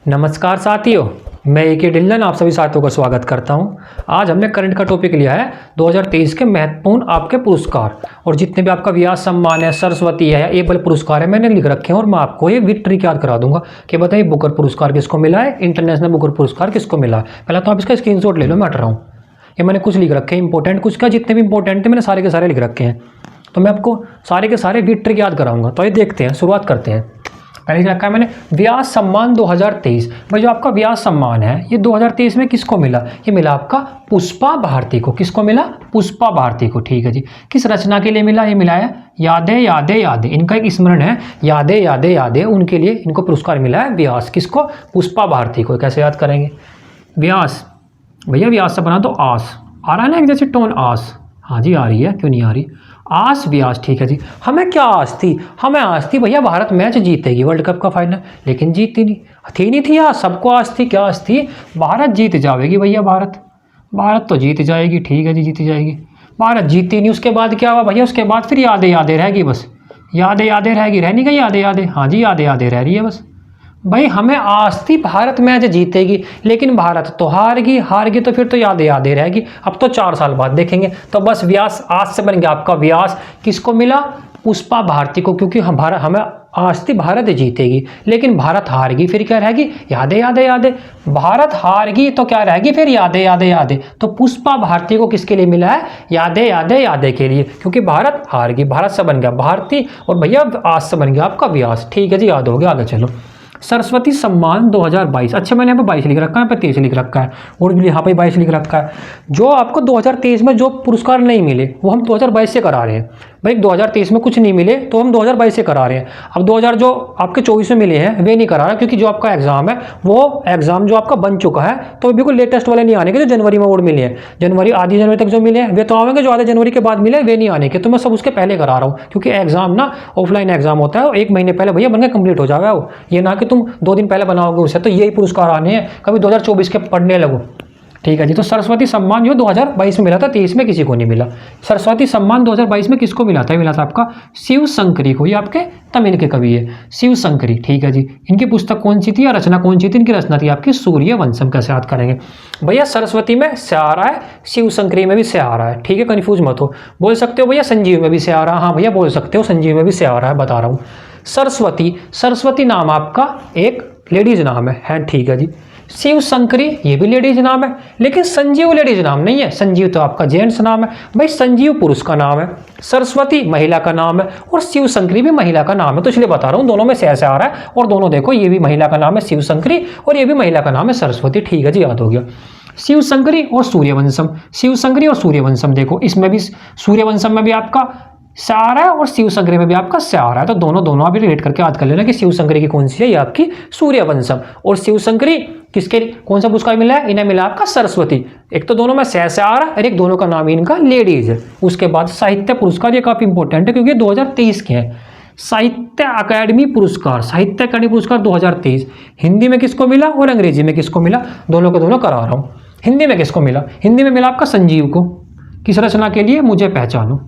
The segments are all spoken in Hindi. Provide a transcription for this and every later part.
नमस्कार साथियों, मैं ए.के. ढिल्लन आप सभी साथियों का स्वागत करता हूं। आज हमने करंट का टॉपिक लिया है 2023 के महत्वपूर्ण आपके पुरस्कार और जितने भी आपका व्यास सम्मान है, सरस्वती है, एबल पुरस्कार है, मैंने लिख रखे हैं और मैं आपको ये ट्रिक याद करा दूंगा कि बताइए बुकर पुरस्कार किसको मिला है, इंटरनेशनल बुकर पुरस्कार किसको मिला है। पहले तो आप इसका स्क्रीनशॉट ले लो, मैं हट रहा हूँ। ये मैंने कुछ लिख रखे हैं इंपॉर्टेंट, कुछ का जितने भी इंपॉर्टेंट थे मैंने सारे के सारे लिख रखे हैं, तो मैं आपको सारे के सारे ट्रिक याद कराऊंगा। तो ये देखते हैं, शुरुआत करते हैं। पहले रखा है मैंने व्यास सम्मान 2023। भाई जो आपका व्यास सम्मान है ये 2023 में किसको मिला? ये मिला आपका पुष्पा भारती को। किसको मिला? पुष्पा भारती को। ठीक है जी। किस रचना के लिए मिला? ये मिला है यादें यादें यादें। इनका एक स्मरण है, यादें यादें यादें, उनके लिए इनको पुरस्कार मिला है व्यास। किसको? पुष्पा भारती को। कैसे याद करेंगे? व्यास, भैया व्यास से बना तो आस आ रहा है ना, एक जैसे टोन आस। हाँ जी आ रही है, क्यों नहीं आ रही? आस व्यास। ठीक है जी। हमें क्या आस थी? हमें आस थी भैया भारत मैच जीतेगी, वर्ल्ड कप का फाइनल, लेकिन जीती नहीं थी यार। सबको आस थी, क्या आस थी? भारत जीत जाएगी भैया, भारत तो जीत जाएगी। ठीक है जी, जीत जाएगी। भारत जीती नहीं, उसके बाद क्या हुआ भैया? उसके बाद फिर यादें यादें रहेगी, बस यादें यादें रहेगी। रहनी गई यादें यादें। हाँ जी यादें यादें रह रही है बस। भाई हमें आस थी भारत मैच जीतेगी, लेकिन भारत तो हार गई तो फिर तो यादें यादें रहेगी। अब तो 4 साल बाद देखेंगे। तो बस व्यास आज से बन गया आपका व्यास। किसको मिला? पुष्पा भारती को, क्योंकि हमें आस थी भारत जीतेगी, लेकिन भारत हार गई, फिर क्या रहेगी? यादें यादें यादें। भारत हार गई तो क्या रहेगी? फिर यादें यादें यादें। तो पुष्पा भारती को किसके लिए मिला है? यादें यादें यादें के लिए, क्योंकि भारत हार गई। भारत से बन गया भारती और भैया आज से बन गया आपका व्यास। ठीक है जी, याद हो गया। आगे चलो। सरस्वती सम्मान 2022। अच्छा मैंने यहाँ पे 22 लिख रखा है, यहाँ पे 23 लिख रखा है और यहाँ पे 22 लिख रखा है। जो आपको 2023 में जो पुरस्कार नहीं मिले वो हम 2022 से करा रहे हैं। भाई 2023 में कुछ नहीं मिले तो हम 2022 से करा रहे हैं। अब 2000 जो आपके 24 में मिले हैं वे नहीं करा रहा, क्योंकि जो आपका एग्जाम है वो एग्जाम जो आपका बन चुका है, तो बिल्कुल लेटेस्ट वाले नहीं आने के जो जनवरी में और मिले हैं। जनवरी, आधी जनवरी तक जो मिले हैं वे तो आएंगे, जो आधे जनवरी के बाद मिले वे नहीं आने के। तो मैं सब उसके पहले करा रहा हूँ, क्योंकि एग्जाम ना ऑफलाइन एग्जाम होता है, 1 महीने पहले भैया बनकर कंप्लीट हो जाएगा वो। ये ना कि तुम 2 दिन पहले बनाओगे उसे, तो यही पुरस्कार आने हैं, कभी 2024 के पढ़ने लगो। ठीक है जी। तो सरस्वती सम्मान जो 2022 में मिला था, 23 में किसी को नहीं मिला। सरस्वती सम्मान 2022 में किसको मिला था? मिला था आपका शिव शंकरी को। ये आपके तमिल के कवि है, शिव शंकरी। ठीक है जी। इनकी पुस्तक कौन सी थी या रचना कौन सी थी? इनकी रचना थी आपकी सूर्यवंशम। कैसे याद करेंगे भैया? सरस्वती में से आ रहा है, शिव शंकरी में भी से आ रहा है। ठीक है, कन्फ्यूज मत हो। बोल सकते हो भैया संजीव में भी से आ रहा है। हाँ भैया बोल सकते हो, संजीव में भी से आ रहा है, बता रहा हूँ। सरस्वती नाम आपका एक लेडीज नाम है। ठीक है जी। शिव शंकरी ये भी लेडीज नाम है, लेकिन संजीव लेडीज नाम नहीं है। संजीव तो आपका जेंट्स नाम है। भाई संजीव पुरुष का नाम है, सरस्वती महिला का नाम है और शिव शंकरी भी महिला का नाम है। तो इसलिए बता रहा हूँ दोनों में से ऐसे आ रहा है। और दोनों देखो, ये भी महिला का नाम है शिव शंकरी और ये भी महिला का नाम है सरस्वती। ठीक है जी, याद हो गया। शिव शंकरी और सूर्यवंशम। शिव शंकरी और सूर्यवंशम देखो, इसमें भी सूर्यवंशम में भी आपका से आ रहा है और शिव शंकरी में भी आपका से आ रहा है। तो दोनों अभी रिलेट करके याद कर लेना कि शिव शंकरी की कौन सी है, ये आपकी सूर्यवंशम। और शिव शंकरी किसके कौन सा पुरस्कार मिला है? इन्हें मिला आपका सरस्वती। एक तो दोनों में से आ रहा है और एक दोनों का नाम इनका लेडीज है। उसके बाद साहित्य पुरस्कार, ये काफी इंपॉर्टेंट है क्योंकि 2023 के हैं। साहित्य अकादमी पुरस्कार 2023 हिंदी में किसको मिला और अंग्रेजी में किसको मिला? दोनों के दोनों करा रहा हूँ। हिंदी में किसको मिला? हिंदी में मिला आपका संजीव को। किस रचना के लिए? मुझे पहचानो।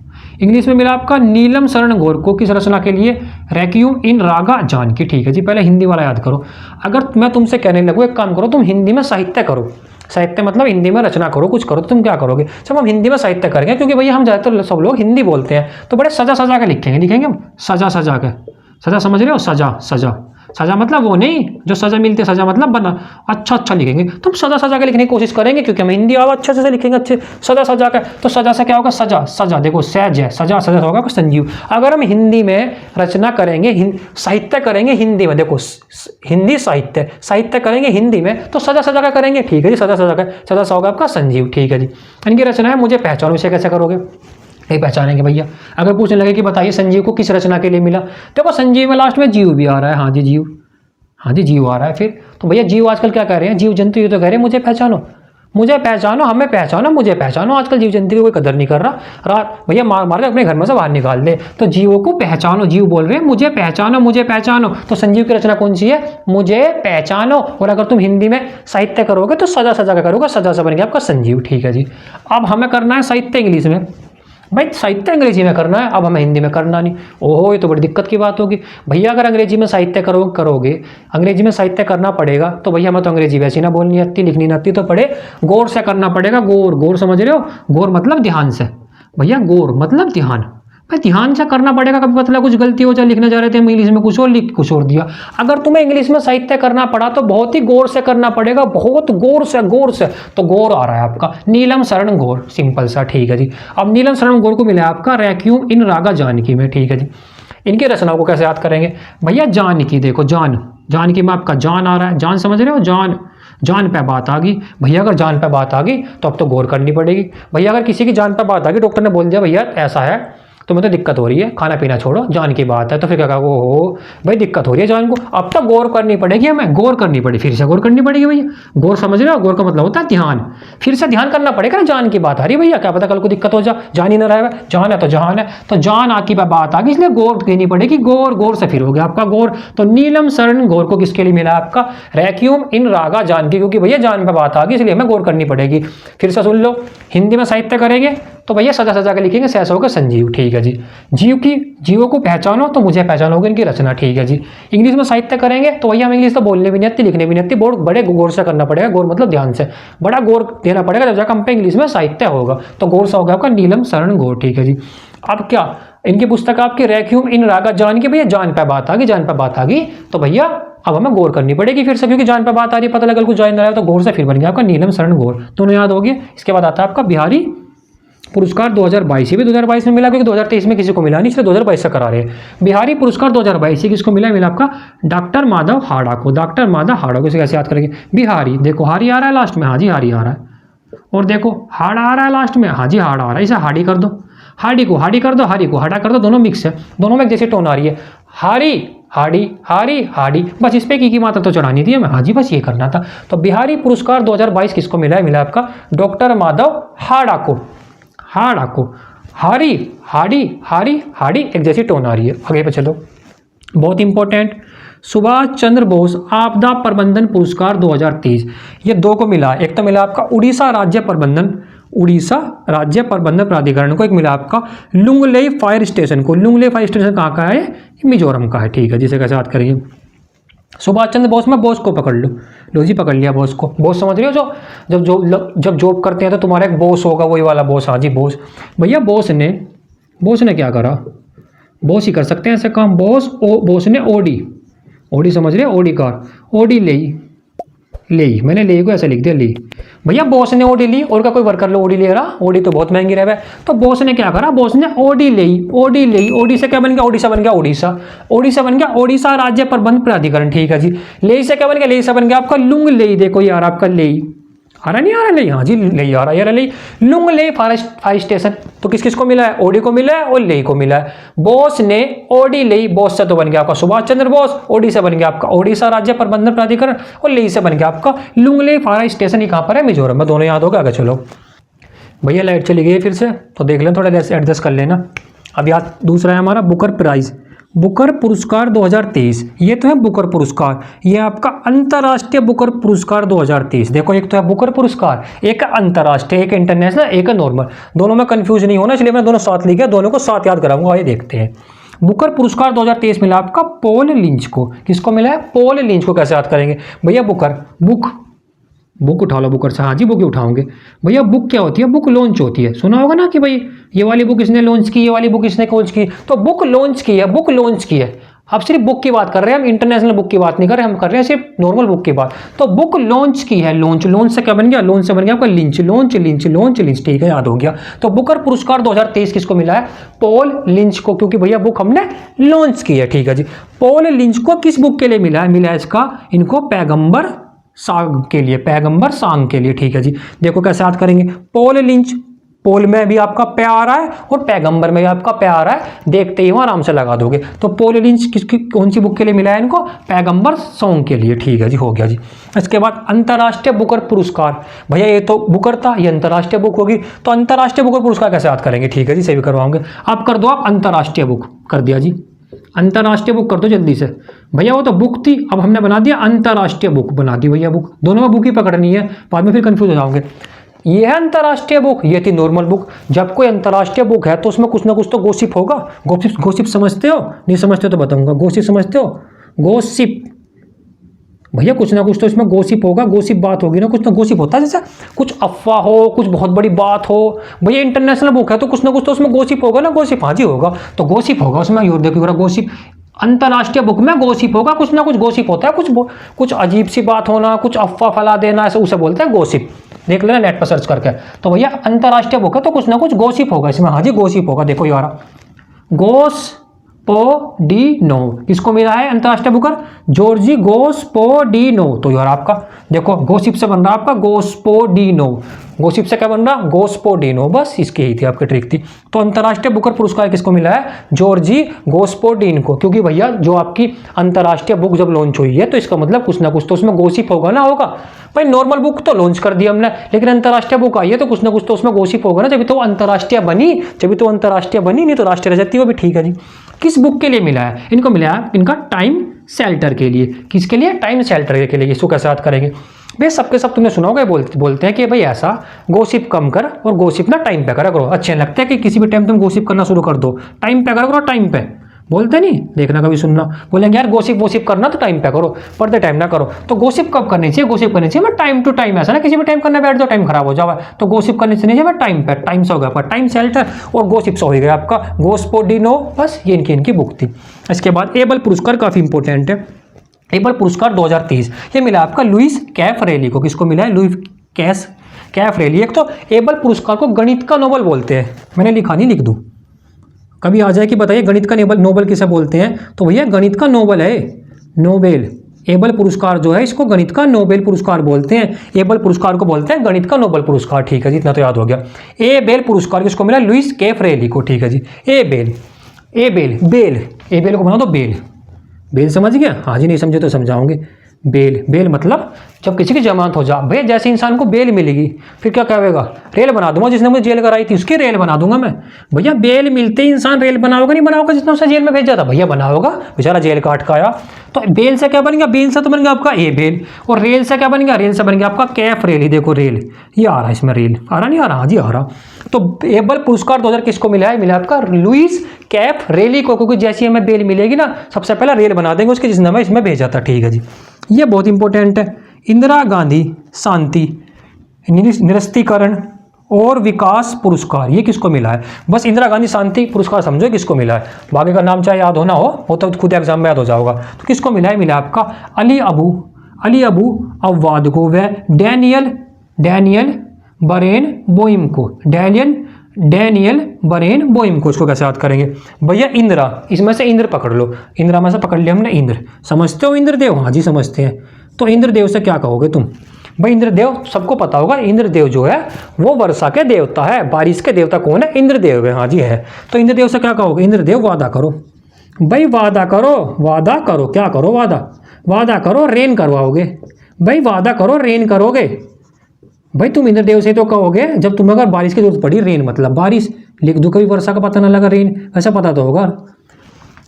इंग्लिश में मिला आपका नीलम शरण गौर को। किस रचना के लिए? रेक्यूम इन रागा जानकी। ठीक है जी। पहले हिंदी वाला याद करो। अगर मैं तुमसे कहने लगूँ एक काम करो, तुम हिंदी में साहित्य करो, साहित्य मतलब हिंदी में रचना करो, कुछ करो, तो तुम क्या करोगे? सब हम हिंदी में साहित्य करेंगे, क्योंकि भैया हम ज़्यादातर सब लोग हिंदी बोलते हैं, तो बड़े सजा सजा के लिखेंगे हम। सजा के, सजा समझ रहे हो? सजा मतलब वो नहीं जो सजा मिलती है, सजा मतलब बना अच्छा लिखेंगे। तुम सजा के लिखने की कोशिश करेंगे, क्योंकि हम हिंदी और अच्छे से लिखेंगे, अच्छे सजा के। तो सजा से क्या होगा? सजा देखो सहज है, सजा होगा संजीव। अगर हम हिंदी में रचना करेंगे, साहित्य करेंगे हिंदी में, देखो हिंदी साहित्य करेंगे हिंदी में, तो सजा के करेंगे। ठीक है जी। सजा होगा आपका संजीव। ठीक है जी। इनकी रचना है मुझे पहचानो। इसे कैसे करोगे? नहीं पहचानेंगे भैया। अगर पूछने लगे कि बताइए संजीव को किस रचना के लिए मिला, देखो संजीव में लास्ट में जीव भी आ रहा है। हाँ जी जीव आ रहा है। फिर तो भैया जीव आजकल क्या कह रहे हैं? जीव जंतु ये तो कह रहे हैं मुझे पहचानो, हमें पहचानो, मुझे पहचानो। आजकल जीव जंतु की कोई कदर नहीं कर रहा भैया, मार के अपने घर में से बाहर निकाल दे। तो जीवों को पहचानो, जीव बोल रहे हैं मुझे पहचानो। तो संजीव की रचना कौन सी है? मुझे पहचानो। और अगर तुम हिंदी में साहित्य करोगे तो सजा का करोगे, सजा से बन गया आपका संजीव। ठीक है जी। अब हमें करना है साहित्य इंग्लिश में। भाई साहित्य अंग्रेजी में करना है, अब हमें हिंदी में करना नहीं। ओहो, ये तो बड़ी दिक्कत की बात होगी भैया। अगर अंग्रेजी में साहित्य करोगे, अंग्रेजी में साहित्य करना पड़ेगा तो भैया हमें तो अंग्रेजी वैसी ना बोलनी आती, लिखनी ना आती, तो पढ़े गौर से करना पड़ेगा। गौर, गौर समझ रहे हो? गौर मतलब ध्यान से भैया, गौर मतलब ध्यान। भाई ध्यान से करना पड़ेगा। कभी मतलब कुछ गलती हो जाए, लिखने जा रहे थे इंग्लिश में कुछ और लिख कुछ और दिया। अगर तुम्हें इंग्लिश में साहित्य करना पड़ा तो बहुत ही गौर से करना पड़ेगा, बहुत गौर से, गौर से। तो गौर आ रहा है आपका नीलम शरण गौर, सिंपल सा, ठीक है जी। अब नीलम शरण गौर को मिला है आपका रेक्यूम इन रागा जानकी में, ठीक है जी। इनकी रचनाओं को कैसे याद करेंगे भैया? जानकी, देखो जान, जानकी में आपका जान आ रहा है, जान समझ रहे हो? जान, जान पे बात आ गई भैया। अगर जान पे बात आ गई तो अब तो गौर करनी पड़ेगी भैया। अगर किसी की जान पे बात आ गई, डॉक्टर ने बोल दिया भैया ऐसा है, तुम्हें तो दिक्कत हो रही है, खाना पीना छोड़ो, जान की बात है, तो फिर क्या कहा? ओहो भाई दिक्कत हो रही है जान को, अब तो गौर करनी पड़ेगी हमें, गौर करनी पड़ेगी, फिर से गौर करनी पड़ेगी भैया। गौर समझ रहे हो? गौर का मतलब होता है ध्यान, फिर से ध्यान करना पड़ेगा ना। जान की बात आ रही है भैया, क्या पता कल को दिक्कत हो जाए, जान ही ना रहे। जान है तो जहान है, तो जान आकी पे बात आ गई, इसलिए गौर कहनी पड़ेगी। गौर, गौर से फिर हो गया आपका गौर। तो नीलम शरण गौर को किसके लिए मिला आपका? रेक्यूम इन रागा जानकी, क्योंकि भैया जान पे बात आ गई इसलिए हमें गौर करनी पड़ेगी। फिर से सुन लो, हिंदी में साहित्य करेंगे तो भैया सजा सजा के लिखेंगे, सहसा होगा संजीव, ठीक है जी। जीव की, जीवों को पहचानो तो मुझे पहचानोगे इनकी रचना, ठीक है जी। इंग्लिश में साहित्य करेंगे तो भैया हम इंग्लिश तो बोलने भी नहीं आती, लिखने भी नहीं आती, बहुत बड़े गौर से करना पड़ेगा। गौर मतलब ध्यान से, बड़ा गौर देना पड़ेगा, जब जाकर हम पे इंग्लिश में साहित्य होगा। तो गौर से होगा आपका नीलम शरण गौर, ठीक है जी। अब क्या इनकी पुस्तक आपकी रेक्यूम इन रागा जानकी, भैया जान पे बात आ गई, जान पे बात आ गई तो भैया अब हमें गौर करनी पड़ेगी फिर से, क्योंकि जान पे बात आ रही है, पता लगा कुछ जान रहा है तो गौर से फिर बन गया आपका नीलम शरण गौर, दोनों याद हो गए। इसके बाद आता है आपका बिहारी पुरस्कार 2022, ये भी 2022 में मिला, क्योंकि 2023 में किसी को मिला नहीं, इसलिए 2022 से करा रहे हैं। बिहारी पुरस्कार 2022 किसको मिला? मिला आपका डॉक्टर माधव हाड़ा को। डॉक्टर माधव हाड़ा को, इसे कैसे याद करेंगे? बिहारी, देखो हारी आ रहा है लास्ट में, हाँ जी हारी आ रहा है, और देखो हाड़ा आ रहा है लास्ट में, हाँ जी हाड़ा आ रहा है, इसे हाड़ी कर दो, हाड़ी को हाड़ी कर दो, हारी को हाड़ा कर दो, दोनों मिक्स है, दोनों में एक जैसी टोन आ रही है, हारी हाड़ी हारी हाड़ी, बस इस पे की मात्रा तो चढ़ानी थी हमें, हाँ जी बस ये करना था। तो बिहारी पुरस्कार 2022 किसको मिला है? मिला आपका डॉक्टर माधव हाड़ा को। हाड़ा को, हारी हाड़ी हारी हाड़ी, एक जैसी टोन आ रही है। आगे पे चलो, बहुत इंपॉर्टेंट, सुभाष चंद्र बोस आपदा प्रबंधन पुरस्कार 2023, ये दो को मिला। एक तो मिला आपका उड़ीसा राज्य प्रबंधन, उड़ीसा राज्य प्रबंधन प्राधिकरण को, एक मिला आपका लुंगलेई फायर स्टेशन को। लुंगलेई फायर स्टेशन कहाँ का है? मिजोरम का है, ठीक है। जिसे कैसे याद करेंगे? सुभाष चंद्र बोस में बोस को पकड़ लो जी, पकड़ लिया बोस को। बोस समझ रहे हो? जब जॉब करते हैं तो तुम्हारा एक बॉस होगा, वही वाला बॉस, हाँ जी बोस। भैया बोस ने क्या करा? बॉस ही कर सकते हैं ऐसे काम। बॉस ने ओडी समझ रहे हो? ओडी कार, ओडी ले, मैंने ले को ऐसे लिख दिया, ले। भैया बॉस ने ओडी ली, और का कोई वर्कर लो ओडी ले रहा, ओडी तो बहुत महंगी रहे। तो बॉस ने क्या करा? बॉस ने ओडी ली, ओडी से क्या बन गया? ओडिशा बन गया, ओडिशा बन गया, ओडिशा राज्य प्रबंधन प्राधिकरण, ठीक है जी। ले से क्या बन गया? ले से बन गया आपका लुंग ले, देखो यार आपका ले आ रहा नहीं आ रहा? ले, हाँ जी ले आ रहा यार, ले लुंग ले फायर स्टेशन। तो किस किस को मिला है? ओडी को मिला है और ले को मिला है। बॉस ने ओडी ले, बॉस से तो बन गया आपका सुभाष चंद्र बोस, ओडी से बन गया आपका ओडिशा राज्य प्रबंधन प्राधिकरण, और ले से बन गया आपका लुंग ले फायर स्टेशन। ही कहाँ पर है? मिजोरम में। दोनों याद होगा। आगे चलो भैया, लाइट चली गई फिर से, तो देख लें, थोड़ा देर से एडजस्ट कर लेना। अब याद दूसरा है हमारा बुकर प्राइज, बुकर पुरस्कार 2023। ये तो है बुकर पुरस्कार, ये आपका अंतर्राष्ट्रीय बुकर पुरस्कार 2023। देखो एक तो है बुकर पुरस्कार, एक अंतर्राष्ट्रीय, एक इंटरनेशनल, एक नॉर्मल। दोनों में कंफ्यूज नहीं होना, इसलिए मैं दोनों साथ लिखा, दोनों को साथ याद कराऊंगा। ये देखते हैं, बुकर पुरस्कार 2023 मिला आपका पॉल लिंच को। किसको मिला है? पॉल लिंच को। कैसे याद करेंगे भैया? बुकर, बुक उठा लो बुकर से, हाँ जी बुक ही उठाओगे भैया। बुक क्या होती है? बुक लॉन्च होती है। सुना होगा ना कि भाई ये वाली बुक इसने लॉन्च की, ये वाली बुक इसने लॉन्च की, तो बुक लॉन्च की है, बुक लॉन्च की है। अब सिर्फ बुक की बात कर रहे हैं हम, इंटरनेशनल बुक की बात नहीं कर रहे, हम कर रहे हैं सिर्फ नॉर्मल बुक की बात। तो बुक लॉन्च की है, लॉन्च से क्या बन गया? लॉन्च से बन गया आपका लिंच, लॉन्च, ठीक है याद हो गया। तो बुकर पुरस्कार 2023 किसको मिला है? पॉल लिंच को, क्योंकि भैया बुक हमने लॉन्च की है, ठीक है जी। पॉल लिंच को किस बुक के लिए मिला है? मिला है इसका इनको पैगंबर सांग के लिए, पैगंबर सांग के लिए, ठीक है जी। देखो कैसे याद करेंगे? पॉल लिंच, पोल में भी आपका पे आ रहा है और पैगंबर में भी आपका पे आ रहा है, देखते ही हो आराम से लगा दोगे। तो पॉल लिंच किसकी, कौन सी बुक के लिए मिला है इनको? पैगंबर सॉन्ग के लिए, ठीक है जी, हो गया जी। इसके बाद अंतर्राष्ट्रीय बुकर पुरस्कार, भैया ये तो बुकर था, ये अंतर्राष्ट्रीय बुक होगी, तो अंतर्राष्ट्रीय बुकर पुरस्कार कैसे याद करेंगे? ठीक है जी, सही करवाओगे आप, कर दो आप अंतर्राष्ट्रीय बुक, कर दिया जी, अंतर्राष्ट्रीय बुक कर दो जल्दी से भैया। वो तो बुक थी, अब हमने बना दिया अंतर्राष्ट्रीय बुक, बना दी भैया बुक। दोनों में बुक ही पकड़नी है, बाद में फिर कंफ्यूज हो जाओगे। ये है अंतर्राष्ट्रीय बुक, ये थी नॉर्मल बुक। जब कोई अंतर्राष्ट्रीय बुक है तो उसमें कुछ ना कुछ तो गॉसिप होगा। गॉसिप समझते हो? नहीं समझते हो तो बताऊंगा। गॉसिप समझते हो? गॉसिप भैया कुछ ना कुछ तो इसमें गॉसिप होगा, गॉसिप बात होगी ना, कुछ ना गॉसिप होता है, जैसा कुछ अफवाह हो, कुछ बहुत बड़ी बात हो। भैया इंटरनेशनल बुक है तो कुछ ना कुछ तो उसमें गॉसिप होगा ना, गॉसिप हाँ जी होगा, तो गॉसिप होगा उसमें। और देखो गॉसिप, अंतर्राष्ट्रीय बुक में गॉसिप होगा, कुछ ना कुछ गॉसिप होता है, कुछ अजीब सी बात होना, कुछ अफवाह फैला देना, ऐसे उसे बोलते हैं गॉसिप। देख लेना नेट पर सर्च करके। तो भैया अंतर्राष्ट्रीय बुक है तो कुछ ना कुछ गॉसिप होगा इसमें, हाँ जी गॉसिप होगा। देखो यार, गोस्पोडिनो किसको मिला है अंतर्राष्ट्रीय बुकर? जॉर्जी गोस्पोडिनो। तो यार आपका देखो गॉसिप से बन रहा आपका गोस्पोडिनो। गॉसिप से क्या बन रहा? गोस्पोडिनो। बस इसकी ही थी आपकी ट्रिक थी। तो अंतर्राष्ट्रीय बुकर पुरस्कार किसको मिला है? जॉर्जी गोस्पोडिन को। क्योंकि भैया जो आपकी अंतर्राष्ट्रीय बुक जब लॉन्च हुई है तो इसका मतलब कुछ ना कुछ तो उसमें गॉसिप होगा ना, होगा भाई। नॉर्मल बुक तो लॉन्च कर दी हमने, लेकिन अंतर्राष्ट्रीय बुक आई है तो कुछ ना कुछ तो उसमें गॉसिप होगा ना, जब तो अंतर्राष्ट्रीय बनी, जब तो अंतर्राष्ट्रीय बनी, नहीं तो राष्ट्रीय रह जाती है वो भी। ठीक है जी। किस बुक के लिए मिला है? इनको मिला है इनका टाइम शेल्टर के लिए। किसके लिए? टाइम शेल्टर के लिए। इसको कैसे याद करेंगे भाई? सबके सब तुमने सुना होगा, बोलते हैं कि भाई ऐसा गोसिप कम कर और गोसिप ना टाइम पे करा करो। अच्छे लगते हैं कि किसी भी टाइम तुम गोसिप करना शुरू कर दो, टाइम पे करा करो, टाइम पे बोलते नहीं, देखना कभी सुनना, बोलेंगे यार गोसिप करना तो टाइम पे करो, पढ़ते टाइम ना करो। तो गोसिप कब करनी चाहिए? गोसिप करनी चाहिए मैं टाइम टू टाइम, ऐसा ना किसी भी टाइम करने बैठ जाओ टाइम खराब हो जाओ। तो गोसिप करनी चाहिए मैं टाइम पे। टाइम से हो गया आपका टाइम शेल्टर और गोसिप से हो गया आपका गोस्पोडिनो। बस ये इनकी बुक थी। इसके बाद एबल पुरस्कार काफी इंपॉर्टेंट है। एबल पुरस्कार 2023 ये मिला आपका लुइस कैफरेली को। किसको मिला है? Luis Caffarelli. एक तो एबल पुरस्कार को गणित का नोबेल बोलते हैं, मैंने लिखा नहीं, लिख दूं कभी आ जाए कि बताइए गणित का नोबेल किसे बोलते हैं? तो भैया गणित का नोबेल है, नोबेल। एबल पुरस्कार जो है इसको गणित का नोबेल पुरस्कार बोलते हैं। एबल पुरस्कार को बोलते हैं गणित का नोबेल पुरस्कार। ठीक है जी, इतना तो याद हो गया। एबेल पुरस्कार किसको मिला? लुइस कैफरेली को। ठीक है जी। एबेल को बना दो बेल। बेल समझ गया? हाँ जी, नहीं समझे तो समझाओगे। बेल मतलब जब किसी की जमानत हो जा भैया, जैसे इंसान को बेल मिलेगी फिर क्या कहेगा? रेल बना दूंगा, जिसने मुझे जेल कराई थी उसकी रेल बना दूंगा मैं। भैया बेल मिलते ही इंसान रेल बनाओगे नहीं बनाओगे? जिसने उसे जेल में भेजा था भैया बनाओगा, बेचारा जेल काट का आया। तो बेल से क्या बन गया? बेल से तो बन गया आपका ए बेल। और रेल से क्या बन गया? रेल से बन गया आपका कैफ रेल। ही देखो रेल, ये आ रहा है इसमें, रेल आ रहा नहीं आ रहा? हाँ जी आ रहा। तो एबल पुरस्कार 2000 किसको मिला है? मिला आपका लुइस कैफरेली को, क्योंकि जैसी हमें बेल मिलेगी ना सबसे पहले रेल बना देंगे उसके, जिसने हमें इसमें भेजा था। ठीक है जी, ये बहुत इंपॉर्टेंट है। इंदिरा गांधी शांति निरस्तीकरण और विकास पुरस्कार ये किसको मिला है? बस इंदिरा गांधी शांति पुरस्कार समझो किसको मिला है, बाकी का नाम चाहे याद हो ना हो, वो तो खुद एग्जाम में याद हो जाओगा। तो किसको मिला है? मिला आपका अली अबू अव्वाद को व डैनियल बरेन बोइम को। डैनियल बरेन बोइम को। इसको कैसे याद करेंगे भैया? इंदिरा, इसमें से इंद्र पकड़ लो, इंदिरा में से पकड़ लिया हमने इंद्र। समझते हो इंद्रदेव? हाँ जी समझते हैं। तो इंद्रदेव से क्या कहोगे तुम भाई? इंद्रदेव सबको पता होगा, इंद्रदेव जो है वो वर्षा के देवता है, बारिश के देवता कौन है? इंद्रदेव है। हाँ जी है। तो इंद्रदेव से क्या कहोगे? इंद्रदेव वादा करो भाई, वादा करो, क्या करो? वादा करो रेन करवाओगे भाई, वादा करो रेन करोगे भाई। तुम इंद्रदेव से तो कहोगे जब तुम्हें अगर बारिश की जरूरत पड़ी, रेन मतलब बारिश, लिख दो कभी वर्षा का पता ना लगा, रेन ऐसा पता तो होगा।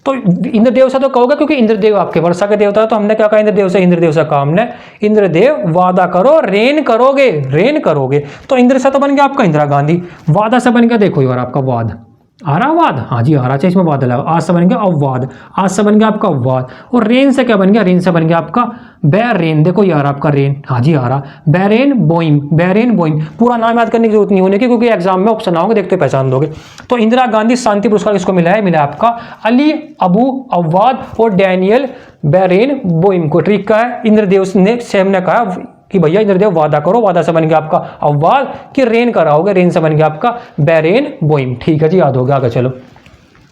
तो इंद्रदेव से तो कहोगे क्योंकि इंद्रदेव आपके वर्षा के देवता है। तो हमने क्या कहा इंद्रदेव से कहा हमने, इंद्रदेव वादा करो रेन करोगे। तो इंद्र से तो बन गया आपका इंदिरा गांधी, वादा से बन गया देखो यार आपका वाद। आ रहा वाद? हाँ जी आ रहा, चाहे इसमें वाद लगा। आज से बन गया अववाद, आज से बन गया आपका अववाद। और रेन से क्या बन गया? रेन से बन गया आपका बैरेन। देखो यार आपका रेन, हाँ जी आ रहा, बैरेन बोइम। पूरा नाम याद करने की जरूरत नहीं होने की, क्योंकि एग्जाम में ऑप्शन आओगे देखते पहचान दोगे। तो इंदिरा गांधी शांति पुरस्कार किसको मिला है? मिला आपका अली अबू अव्वाद और डैनियल बैरेन बोइम को। ट्रिक का है, इंद्रदेव ने सेम ने कहा कि भैया इंद्रदेव वादा करो, वादा से बन गया आपका अव्वाद, कि रेन कराओगे, रेन से बन गया आपका बैरेन बोइम। ठीक है जी, याद हो गया। आगे चलो,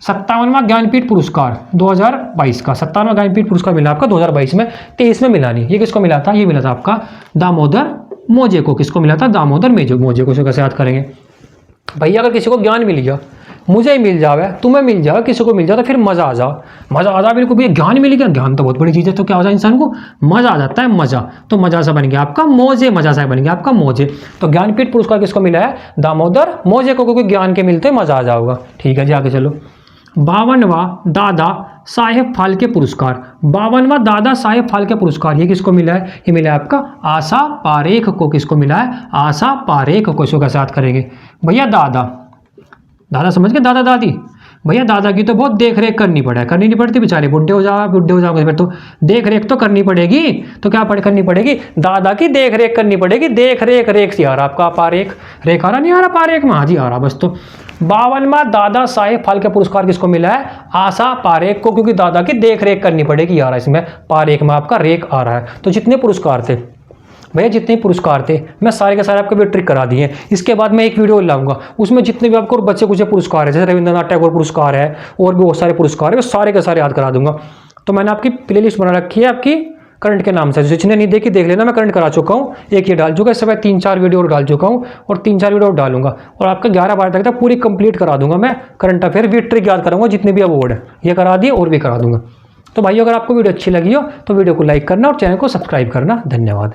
57वां ज्ञानपीठ पुरस्कार 2022 का 57वां ज्ञानपीठ पुरस्कार मिला आपका 2022 में, 23 में मिला नहीं। ये किसको मिला था? ये मिला था आपका दामोदर मोजे को। किसको मिला था? दामोदर मोजे को। कैसे याद करेंगे भैया? अगर किसी को ज्ञान मिल गया, मुझे ही मिल जावे, तुम्हें मिल जाए, किसी को मिल जाए तो फिर मजा आ जा बिल्कुल। भैया ज्ञान मिल गया, ज्ञान तो बहुत बड़ी चीज़ है, तो क्या हो जाए इंसान को? मजा आ जाता है, मजा। तो मजा से बन गया आपका मोजे, मजा से बन गया आपका मोजे। तो ज्ञानपीठ पुरस्कार किसको मिला है? दामोदर मोजे को, क्योंकि ज्ञान के मिलते मजा आ जाओगा। ठीक है जी, आगे चलो। 52वां दादा साहेब फाल्के पुरस्कार, 52वां दादा साहेब फाल्के पुरस्कार, ये किसको मिला है? ये मिला है आपका आशा पारेख को। किसको मिला है? आशा पारेख को। इसको कैसे याद करेंगे भैया? दादा, दादा समझ गए, दादा दादी। भैया दादा की तो बहुत देख रेख करनी नहीं पड़ती, बेचारे बुढ़े हो जाओगे फिर तो देख रेख तो करनी पड़ेगी। तो क्या करनी पड़ेगी? दादा की देख रेख करनी पड़ेगी। देख रेख रेख से आ रहा आपका पारेख, रेख आ रहा नहीं आ रहा पारेख में? हाँ जी आ रहा। बस तो 52वां दादा साहेब फाल्के पुरस्कार किसको मिला है? आशा पारेख को, क्योंकि दादा की देख रेख करनी पड़ेगी यार। इसमें पारेख में आपका रेख आ रहा है। तो जितने पुरस्कार थे भैया, जितने पुरस्कार थे मैं सारे के सारे आपको भी ट्रिक करा दिए। इसके बाद मैं एक वीडियो लाऊंगा, उसमें जितने भी आपको बच्चे कुछ पुरस्कार है, जैसे रविंद्रनाथ टैगोर पुरस्कार है और भी बहुत सारे पुरस्कार है, वो सारे के सारे याद करा दूंगा। तो मैंने आपकी प्लेलिस्ट बना रखी है आपकी करंट के नाम से, जिसने नहीं देखी देख लेना। मैं करंट करा चुका हूँ, एक ये डाल चुका, इससे मैं 3-4 वीडियो और डाल चुका हूँ और 3-4 वीडियो और डालूंगा। और आपका 11-12 तक पूरी कंप्लीट करा दूंगा मैं करंट अफेयर भी, ट्रिक याद कराऊंगा जितने भी अवार्ड है ये करा दिए और भी करा दूंगा। तो भाई अगर आपको वीडियो अच्छी लगी हो तो वीडियो को लाइक करना और चैनल को सब्सक्राइब करना। धन्यवाद।